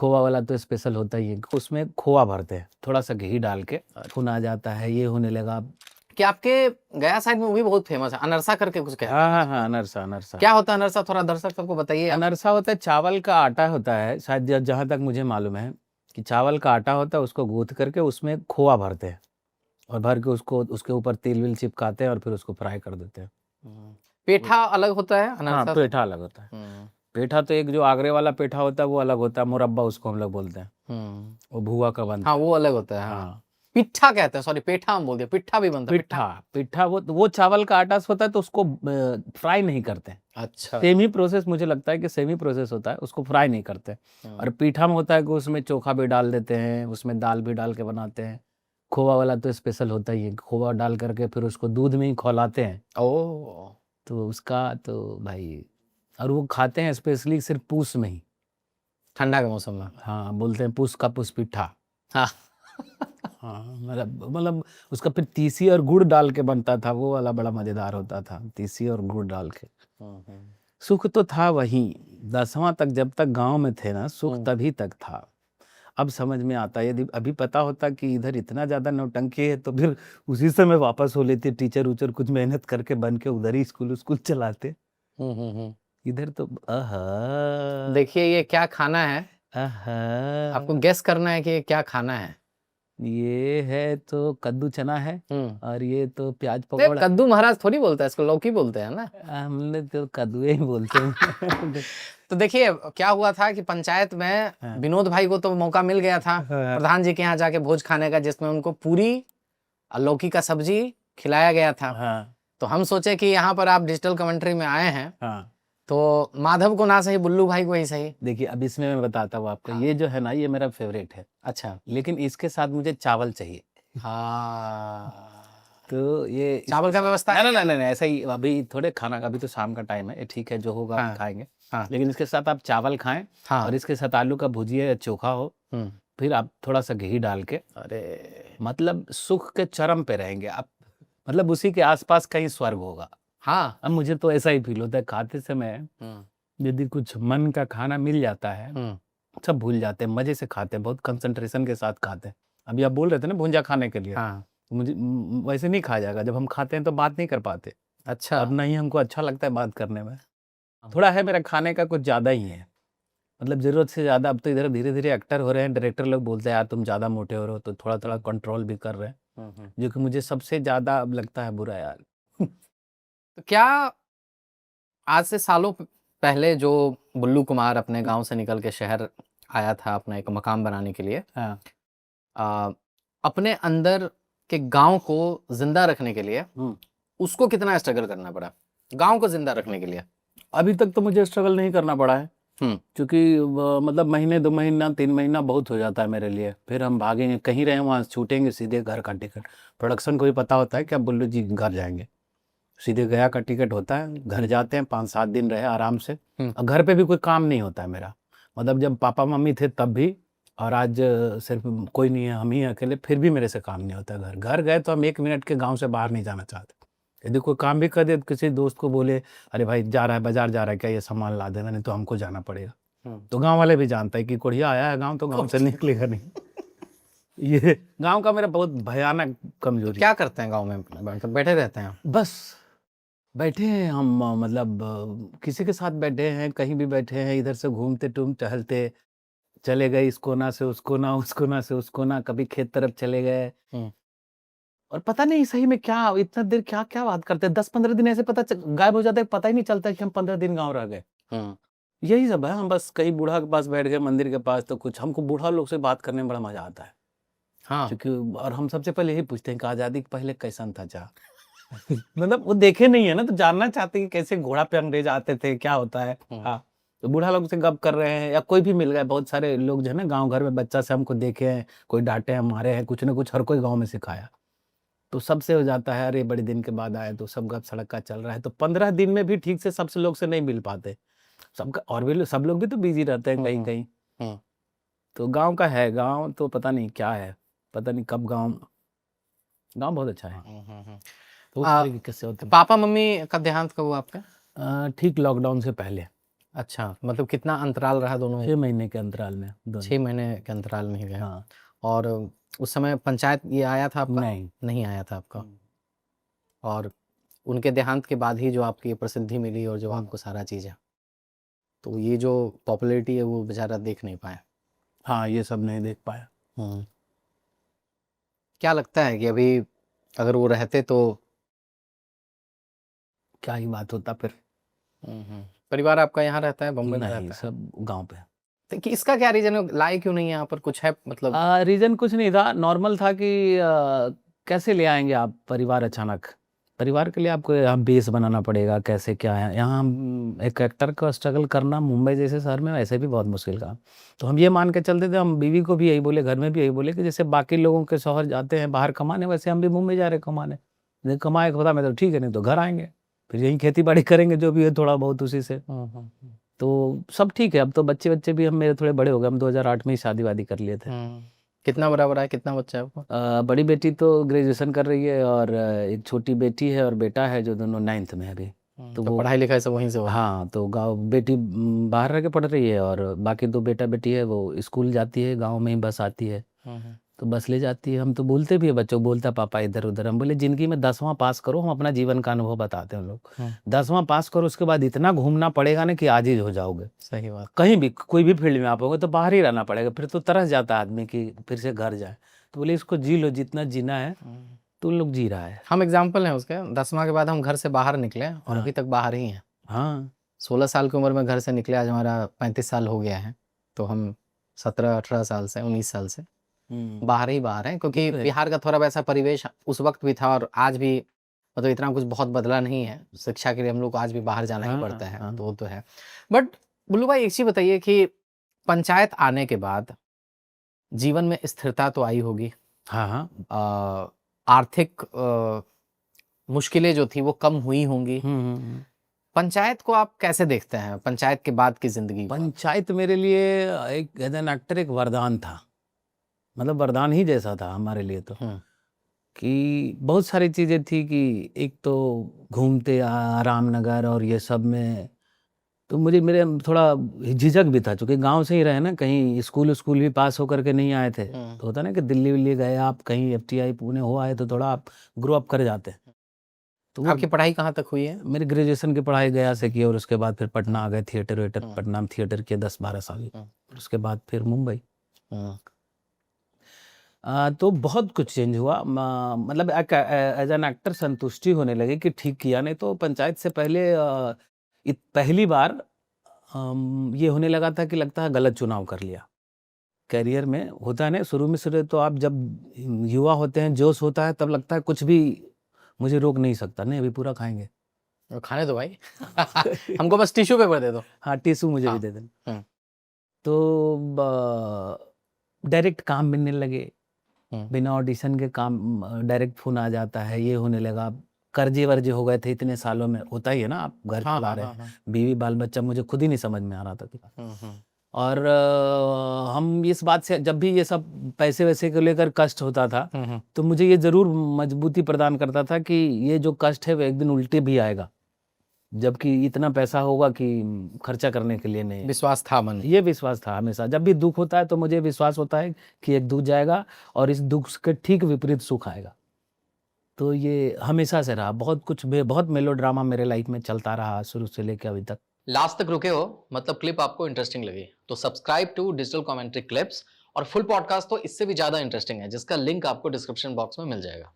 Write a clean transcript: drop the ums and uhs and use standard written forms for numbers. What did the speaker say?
खोवा वाला तो स्पेशल होता ही है। उसमें खोवा भरते हैं, थोड़ा सा घी डाल के खून आ जाता है, ये होने लगा। कि आपके गया साइड में वो भी बहुत फेमस है, अनरसा करके कुछ कहते हैं। हाँ हाँ, अनरसा। अनरसा क्या होता है अनरसा, थोड़ा दर्शक सबको बताइए आप। अनरसा होता है चावल का आटा होता है, शायद जहाँ तक मुझे मालूम है कि चावल का आटा होता है, उसको गूंथ करके उसमें खोआ भरते हैं और भर के उसको उसके ऊपर तेल वेल चिपकाते हैं और फिर उसको फ्राई कर देते हैं। पेठा अलग होता है हाँ, अनरसा से? पेठा अलग होता है। पेठा तो एक जो आगरे वाला पेठा होता है वो अलग होता है, मुरब्बा उसको हम लोग बोलते हैं, वो भुआ का बनता हाँ है। वो अलग होता है। हाँ हाँ, पिट्ठा कहते हैं, सॉरी पेठा हम बोल दिया, पिट्ठा भी बनता है। पिट्ठा पिट्ठा वो चावल का आटा से होता है, तो उसको फ्राई नहीं करते। अच्छा। सेम ही प्रोसेस, मुझे लगता है कि सेम ही प्रोसेस होता है, उसको फ्राई नहीं करते। और पीठा में होता है कि उसमें चोखा भी डाल देते हैं, उसमें दाल भी डाल के बनाते हैं। खोवा वाला तो स्पेशल होता ही है, खोवा डाल करके फिर उसको दूध में ही खौलाते हैं। ओ तो उसका तो भाई, और वो खाते हैं स्पेशली सिर्फ पूस में ही। ठंडा के मौसम में। हाँ, बोलते हैं पूस का पूस पीठा। हाँ हाँ, मतलब उसका फिर तीसी और गुड़ डाल के बनता था, वो वाला बड़ा मजेदार होता था, तीसी और गुड़ डाल के। सुख तो था वहीं 10वां तक, जब तक गांव में थे ना, सुख तभी तक था। अब समझ में आता है, यदि अभी पता होता कि इधर इतना ज्यादा नौटंकी है तो फिर उसी समय वापस हो लेते, टीचर उचर कुछ मेहनत करके बन के उधर ही स्कूल चलाते। इधर तो देखिए ये क्या खाना है, आपको गेस करना है कि ये क्या खाना है। ये है तो कद्दू चना है, और ये तो प्याज नहीं, पकौड़ा। कद्दू महाराज थोड़ी बोलता है इसको, लौकी बोलते हैं ना। हमने तो कद्दू ही बोलते हैं। तो देखिए क्या हुआ था कि पंचायत में विनोद भाई को तो मौका मिल गया था प्रधान जी के यहाँ जाके भोज खाने का, जिसमें उनको पूरी और लौकी का सब्जी खिलाया गया था। हाँ तो हम सोचे कि यहाँ पर आप डिजिटल कमेंट्री में आए हैं, हाँ, तो माधव को ना सही, बुल्लू भाई को ही सही। देखिए अब इसमें मैं बताता हूँ आपको। ये जो है ना, ये मेरा फेवरेट है। अच्छा। लेकिन इसके साथ मुझे चावल चाहिए। हाँ तो ये चावल का व्यवस्था नहीं नहीं नहीं नहीं, ऐसा ही अभी थोड़े खाना का, अभी तो शाम का टाइम है, ये ठीक है, जो होगा हम खाएंगे। लेकिन इसके साथ आप चावल खाएं, और इसके साथ आलू का भुजिया या चोखा हो, फिर आप थोड़ा सा घी डाल के, अरे मतलब सुख के चरम पे रहेंगे आप, मतलब उसी के आसपास कहीं स्वर्ग होगा। हाँ। अब मुझे तो ऐसा ही फील होता है खाते समय, यदि कुछ मन का खाना मिल जाता है, सब भूल जाते हैं, मजे से खाते हैं, बहुत कंसंट्रेशन के साथ खाते हैं। अभी आप बोल रहे थे ना भुंजा खाने के लिए, मुझे वैसे नहीं खाया जाएगा। जब हम खाते हैं तो बात नहीं कर पाते, अच्छा। और नहीं हमको अच्छा लगता है बात करने में। थोड़ा है मेरा खाने का कुछ ज़्यादा ही है, मतलब ज़रूरत से ज़्यादा। अब तो इधर धीरे धीरे एक्टर हो रहे हैं, डायरेक्टर लोग बोलते हैं यार तुम ज़्यादा मोटे हो रहे हो, तो थोड़ा थोड़ा कंट्रोल भी कर रहे हैं, जो कि मुझे सबसे ज़्यादा अब लगता है बुरा यार। तो क्या आज से सालों पहले जो बुल्लू कुमार अपने गांव से निकल के शहर आया था अपना एक मकाम बनाने के लिए, अपने अंदर के गांव को जिंदा रखने के लिए उसको कितना स्ट्रगल करना पड़ा गांव को जिंदा रखने के लिए? अभी तक तो मुझे स्ट्रगल नहीं करना पड़ा है, क्योंकि मतलब महीने 2 महीना 3 महीना बहुत हो जाता है मेरे लिए। फिर हम भागेंगे, कहीं रहे वहाँ छूटेंगे, सीधे घर का टिकट। प्रोडक्शन को भी पता होता है कि अब बुल्लू जी घर जाएंगे, सीधे गया का टिकट होता है, घर जाते हैं, 5-7 दिन रहे आराम से। और घर पे भी कोई काम नहीं होता है मेरा, मतलब जब पापा मम्मी थे तब भी, और आज सिर्फ कोई नहीं है, हम ही अकेले, फिर भी मेरे से काम नहीं होता है। घर गए तो हम 1 मिनट के गाँव से बाहर नहीं जाना चाहते। यदि कोई काम भी कर दे तो किसी दोस्त को बोले अरे भाई जा रहा है, बाजार जा रहा है क्या, ये सामान ला देना, नहीं तो हमको जाना पड़ेगा। तो गांव वाले भी जानता है कि कोढ़िया आया है गांव, तो गांव से निकलेगा नहीं। ये गांव का मेरा बहुत भयानक कमजोरी। क्या करते हैं गांव में? बैठे रहते हैं बस, बैठे हैं हम, मतलब किसी के साथ बैठे हैं, कहीं भी बैठे हैं, इधर से घूमते टहलते चले गए, इस कोना से उस कोना, उस कोना से उस कोना, कभी खेत तरफ चले गए। और पता नहीं सही में क्या इतना देर क्या क्या बात करते हैं, 10-15 दिन ऐसे गायब हो जाता है, पता ही नहीं चलता कि हम 15 दिन गाँव रह गए। यही सब है। हम बस कहीं बूढ़ा के पास बैठ गए, मंदिर के पास, तो कुछ हमको बूढ़ा लोग से बात करने में बड़ा मजा आता है। क्योंकि और हम सबसे पहले यही पूछते हैं कि आजादी के पहले कैसन था जा। मतलब वो देखे नहीं है ना, तो जानना चाहते हैं कि कैसे घोड़ा पे अंग्रेज आते थे, क्या होता है। हाँ, तो बूढ़ा लोग से गप कर रहे हैं, या कोई भी मिल गए, बहुत सारे लोग जो है ना गाँव घर में, बच्चा से हमको देखे हैं, कोई डांटे हैं, मारे हैं, कुछ ना कुछ हर कोई गाँव में सिखाया, तो सबसे हो जाता है अरे बड़े दिन के बाद आए, तो सब गप सड़क का चल रहा है। तो 15 दिन में भी ठीक से सबसे लोग से नहीं मिल पाते, सबका, और भी सब लोग भी तो बिजी रहते हैं कहीं कहीं। तो गांव का है, गांव तो पता नहीं क्या है, पता नहीं कब गांव बहुत अच्छा है। तो उस तरीके से होता है। पापा मम्मी का देहांत कब हुआ आपका? ठीक लॉकडाउन से पहले। अच्छा, मतलब कितना अंतराल रहा दोनों में? 6 महीने के अंतराल में दोनों। 6 महीने के अंतराल में ही गए। हाँ। और उस समय पंचायत ये आया था आपका? नहीं। नहीं आया था आपका। और उनके देहांत के बाद ही जो आपकी ये प्रसिद्धि मिली और जो आपको सारा चीज़ है, तो ये जो पॉपुलैरिटी है वो बेचारा देख नहीं पाया। हाँ, ये सब नहीं देख पाया। क्या लगता है कि अभी अगर वो रहते तो क्या ही बात होता फिर। परिवार आपका यहाँ रहता है, बम्बई में नहीं, रहता है? सब गाँव पे। तो कि इसका क्या रीजन है, लाए क्यों नहीं यहाँ पर, कुछ है मतलब? रीज़न कुछ नहीं था, नॉर्मल था कि कैसे ले आएँगे आप परिवार अचानक? परिवार के लिए आपको यहाँ बेस बनाना पड़ेगा, कैसे क्या है। यहाँ हम एक एक्टर का स्ट्रगल करना मुंबई जैसे शहर में वैसे भी बहुत मुश्किल काम। तो हम ये मान के चलते थे, हम बीवी को भी यही बोले, घर में भी यही बोले कि जैसे बाकी लोगों के शौहर जाते हैं बाहर कमाने, वैसे हम भी मुंबई जा रहे हैं कमाने। नहीं कमाए खुदा में तो ठीक है, नहीं तो घर आएँगे। फिर यहीं खेती-बाड़ी करेंगे जो भी है थोड़ा बहुत उसी से। तो सब ठीक है, अब तो बच्चे-वच्चे भी हम मेरे थोड़े बड़े हो गए, हम 2008 में ही शादी-वादी कर लिए थे। कितना बड़ा है, कितना बच्चा है आपको? बड़ी बेटी तो ग्रेजुएशन कर रही है और एक छोटी बेटी है और बेटा है जो दोनों 9th में है अभी। तो वो पढ़ाई लिखाई सब वहीं से हो रहा है? हाँ, तो गाँव बेटी बाहर रह के पढ़ रही है और बाकी 2 बेटा-बेटी है वो स्कूल जाती है, गाँव में ही बस आती है। तो बस ले जाती है। हम तो बोलते भी है बच्चों को, बोलता पापा इधर-उधर। हम बोले ज़िंदगी में 10वां पास करो, हम अपना जीवन का अनुभव बताते हैं हम लोग। 10वां पास करो उसके बाद इतना घूमना पड़ेगा ना कि आजीज़ हो जाओगे। सही बात। कहीं भी कोई भी फील्ड में आप होगे तो बाहर ही रहना पड़ेगा, फिर तो तरस जाता है आदमी कि फिर से घर जाए। तो बोले इसको जी लो, जितना जीना है तो उन लोग जी रहा है। हम एग्जाम्पल हैं उसके। 10वां के बाद हम घर से बाहर निकले और अभी तक बाहर ही हैं। हाँ। 16 साल की उम्र में घर से निकले, आज हमारा 35 साल हो गया है। तो हम 17-18 साल से, 19 साल से बाहर ही बाहर हैं, क्योंकि बिहार का थोड़ा वैसा परिवेश उस वक्त भी था और आज भी, मतलब इतना कुछ बहुत बदला नहीं है। शिक्षा के लिए हम लोग को आज भी बाहर जाना ही पड़ता है, तो वो तो है। बट बुल्लू भाई एक चीज बताइए कि पंचायत आने के बाद जीवन में स्थिरता तो आई होगी। हाँ। आर्थिक मुश्किलें जो थी वो कम हुई होंगी। पंचायत को आप कैसे देखते हैं, पंचायत के बाद की जिंदगी? पंचायत मेरे लिए एक एज एन एक्टर एक वरदान था, मतलब वरदान ही जैसा था हमारे लिए तो। कि बहुत सारी चीज़ें थी कि एक तो घूमते रामनगर और ये सब में, तो मेरे थोड़ा झिझक भी था क्योंकि गांव से ही रहे ना, कहीं स्कूल भी पास होकर के नहीं आए थे। तो होता ना कि दिल्ली गए आप, कहीं FTI पुणे हो आए तो थोड़ा आप ग्रो अप कर जाते। तो आपकी पढ़ाई कहाँ तक हुई है? मेरी ग्रेजुएशन की पढ़ाई गया से की और उसके बाद फिर पटना आ गए, थिएटर पटना में थिएटर किया 10-12 साल। उसके बाद फिर मुंबई। तो बहुत कुछ चेंज हुआ, मतलब एज एन एक्टर संतुष्टि होने लगी कि ठीक किया। नहीं तो पंचायत से पहले पहली बार ये होने लगा था कि लगता है गलत चुनाव कर लिया। करियर में होता है ना, शुरू तो आप जब युवा होते हैं, जोश होता है, तब लगता है कुछ भी मुझे रोक नहीं सकता। नहीं, अभी पूरा खाएंगे। खाने दो भाई। हमको बस टिश्यू पेपर दे दो। हाँ, टिश्यू मुझे भी दे देना। तो डायरेक्ट काम मिलने लगे, बिना ऑडिशन के काम, डायरेक्ट फोन आ जाता है। ये होने लगा, कर्जे वर्जे हो गए थे इतने सालों में। होता ही है ना, आप घर चला रहे हैं, बीवी बाल बच्चा, मुझे खुद ही नहीं समझ में आ रहा था। और हम इस बात से, जब भी ये सब पैसे वैसे को लेकर कष्ट होता था तो मुझे ये जरूर मजबूती प्रदान करता था कि ये जो कष्ट है वो एक दिन उल्टे भी आएगा, जबकि इतना पैसा होगा कि खर्चा करने के लिए नहीं। विश्वास था मन, ये विश्वास था हमेशा। जब भी दुख होता है तो मुझे विश्वास होता है कि एक दुख जाएगा और इस दुख के ठीक विपरीत सुख आएगा। तो ये हमेशा से रहा। बहुत मेलोड्रामा मेरे लाइफ में चलता रहा शुरू से लेकर अभी तक। लास्ट तक रुके हो, मतलब क्लिप आपको इंटरेस्टिंग लगी तो subscribe to digital commentary clips. और फुल पॉडकास्ट तो इससे भी ज्यादा इंटरेस्टिंग है, जिसका लिंक आपको डिस्क्रिप्शन बॉक्स में मिल जाएगा।